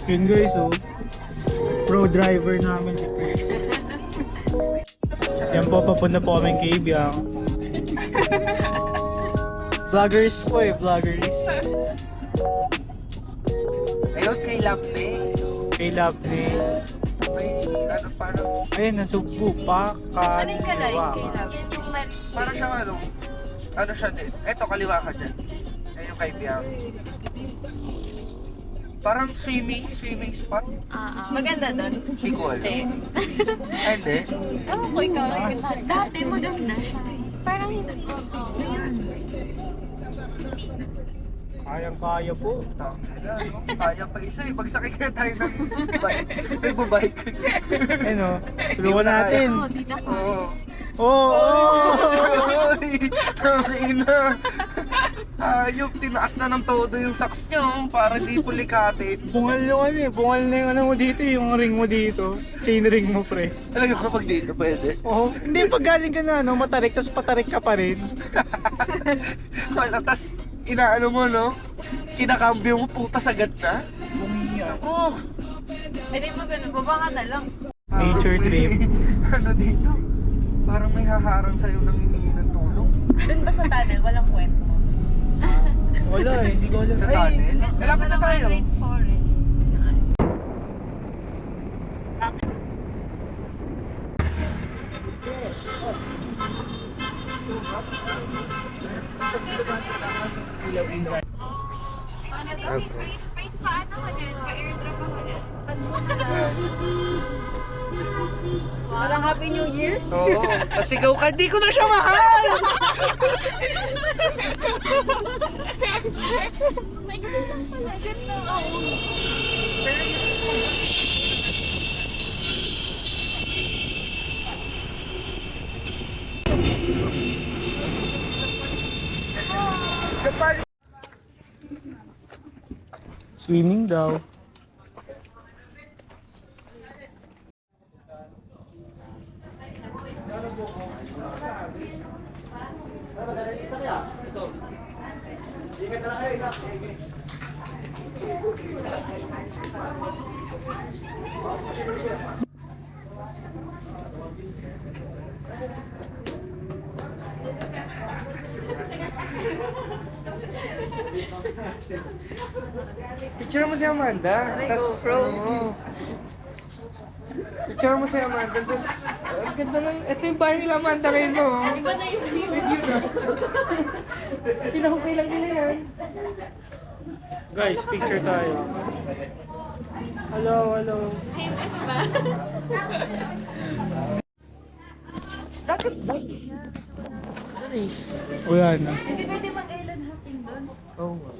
Yun guys, oh. Pro driver namin si Chris. Yan po, papunta po kami kay Ibiang. Vloggers po eh, vloggers. Ayun, kay Lapne. Kay Lapne. May ano parang... Ayun, nasugpo pa. Ano yung kalay? Yan yung Parang siyang ano siya din. Eto, kaliwa ka dyan. Yan yung kay Biang. Parang swimming spot. Maganda doon. Hindi ko alam. Hindi. Ay, hindi. Ewan ko, ikaw lang kita. Dati maganda siya. Parang hindi ko. Ngayon. Kayang-kaya po. Kaya pa isa eh. Pagsakay kaya tayo ng bike. Nagbo-bike. Ayun, oh. Tulungan natin. Oo, di na ko. Oo. Oh! Ina. Ayop, tinaas na ng todo yung socks nyo para di pulikatin. Bungal yung ano eh. Bungal na yung ano mo dito, yung ring mo dito. Chain ring mo, pre. Talaga kapag dito pwede. Oh, hindi pag galing ka na, no, matarik, tapos patarik ka pa rin. Wala, tas inaano mo no? Kinakambyo mo, puta sagad na. Bumiya. Oh! Eh di mag ano, baba ka na lang. Nature trip. Ano dito? Parang may haharang sa'yo nang hihingi ng tulong. Doon ba sa tunnel? Walang kwento. Wala eh, hindi ko alam. Sa tunnel? Malapit na tayo. Great Forest. Ano to? Praise paano ka dyan? Pa-airdrop ako dyan. Walang Happy New Year? Oo. Tapos ikaw ka, di ko na siya mahal! Maiksi lang pala. Ganda ako. Swimming daw. Picture mo si Amanda. Tapos, picture mo si Amanda. Tapos, ang ganda lang. Ito yung bahay nila Amanda ngayon mo. Iba na yung view. Pinakukay lang nila yan. Guys, picture tayo. Hello, hello. Ay, ano ba? Bakit ba? Wala na. Hindi pwede mag-island hopping doon. Oo nga.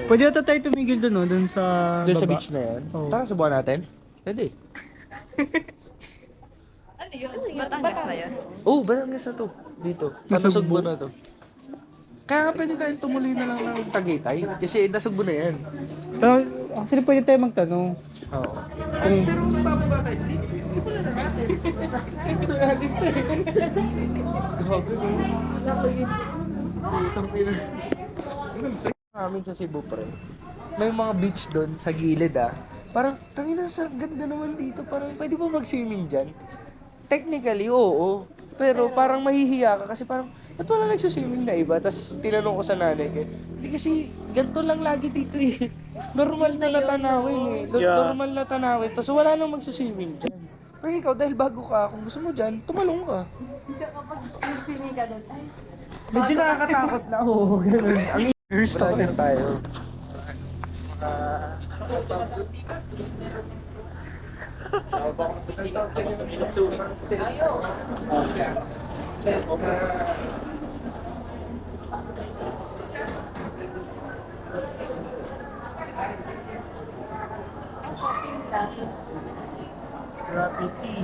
Pwede ata tayo tumigil doon, no? Doon sa Doon sa baba. beach na yan? Oo. Tara, subukan natin? Pwede. Ano yun? Batangas na yun? Oo, Batangas na to. Dito. Nasugbo na to. Kaya nga pwede tayong tumuloy na lang ng Tagaytay. Kasi nasugbo na yan. Actually, pwede tayo magtanong. Oo. Kung Pero mababa tayo. Simulan na natin. Ito natin to eh. Grabe no. Wala pa yun. Putang ina. Amin sa Cebu pre. May mga beach doon sa gilid ah. Parang, tangina sa ganda naman dito. Parang pwede ba mag-swimming dyan? Technically, oo. Pero parang mahihiya ka kasi parang, ba't wala nagsuswimming na iba? Tapos tinanong ko sa nanay ko, hindi kasi ganito lang lagi dito eh. Normal na natanawin eh. Yeah. Normal na tanawin. Tapos wala nang magsiswimming dyan. Pero ikaw, dahil bago ka, kung gusto mo dyan, tumalong ka. Kapag nag-swimming ka doon, ay, Medyo nakakatakot na. Oo, ganun. Ang first Brother tayo. graffiti.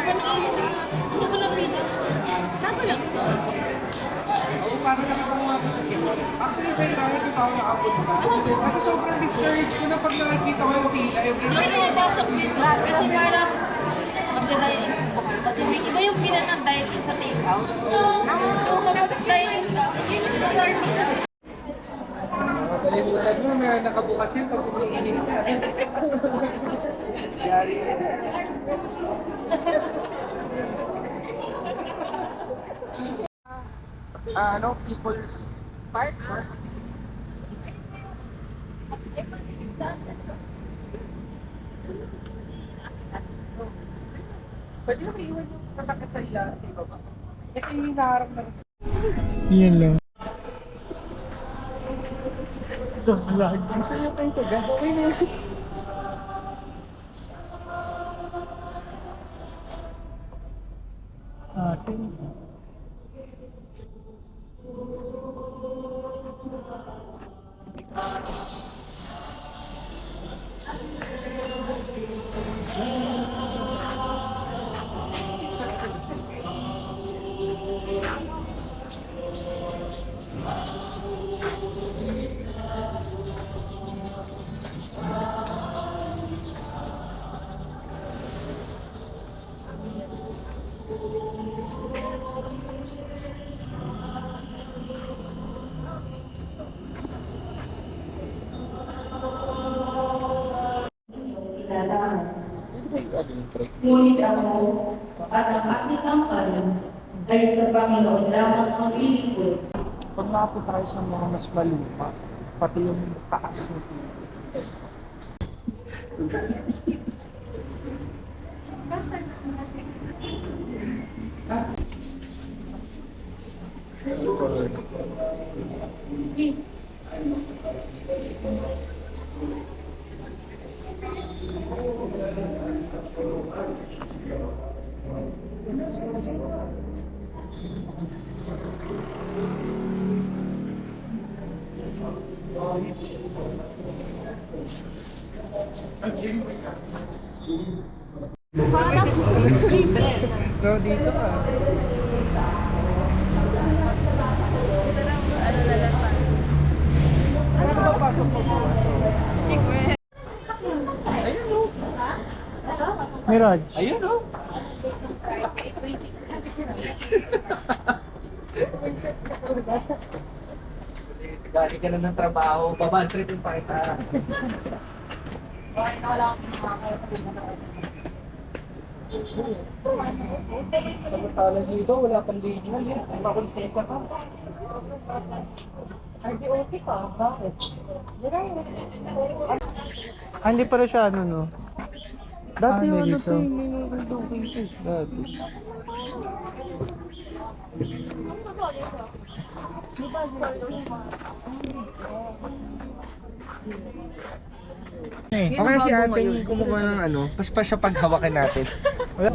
Ako lang pili. Ako lang pili. Ako lang to. Oo, parang nakakuha ko sa TikTok. Actually, sir, kahit ikaw nakapunta. Kasi sobrang discouraged ko na pag nakikita ko yung pila. Hindi ko napasok dito. Kasi parang magda-dine-in po kayo. Kasi may iba yung pila ng dine-in sa take-out. So kapag dine-in ka, yun yung floor pila. Kalimutan mo na nakabukas yun pag umiinig ka. Yari. Ano, People's Park? Pwede naman iwan yung sasakit sa ila sa ibaba. Kasi yung naharap na rin. Yan lang. Ito, lag. Gusto nyo kayo sa gas? Okay na yun. Ah, sige. Ngunit ako at ang aking angkan ay sa Panginoon lamang ang ilingkod. Pag makapunta kayo sa mga mas malupa, pati yung taas ng tubig. Pero dito ka. Ano ba pasok mo po? Secret. Ayun o. Mirage. Ayun o. Galing ka na ng trabaho, babad trip yung pakita. Samantalang dito, wala pang linya. Makonsensya ka. Ay, di okay ka. Bakit? Ah, hindi pala siya ano, no? Dati Ah, yung ano dito. to, may nagdugay to. Dati. Eh, Okay si ate yung kumukuha ng ano, paspas siya paghawakin natin. wala.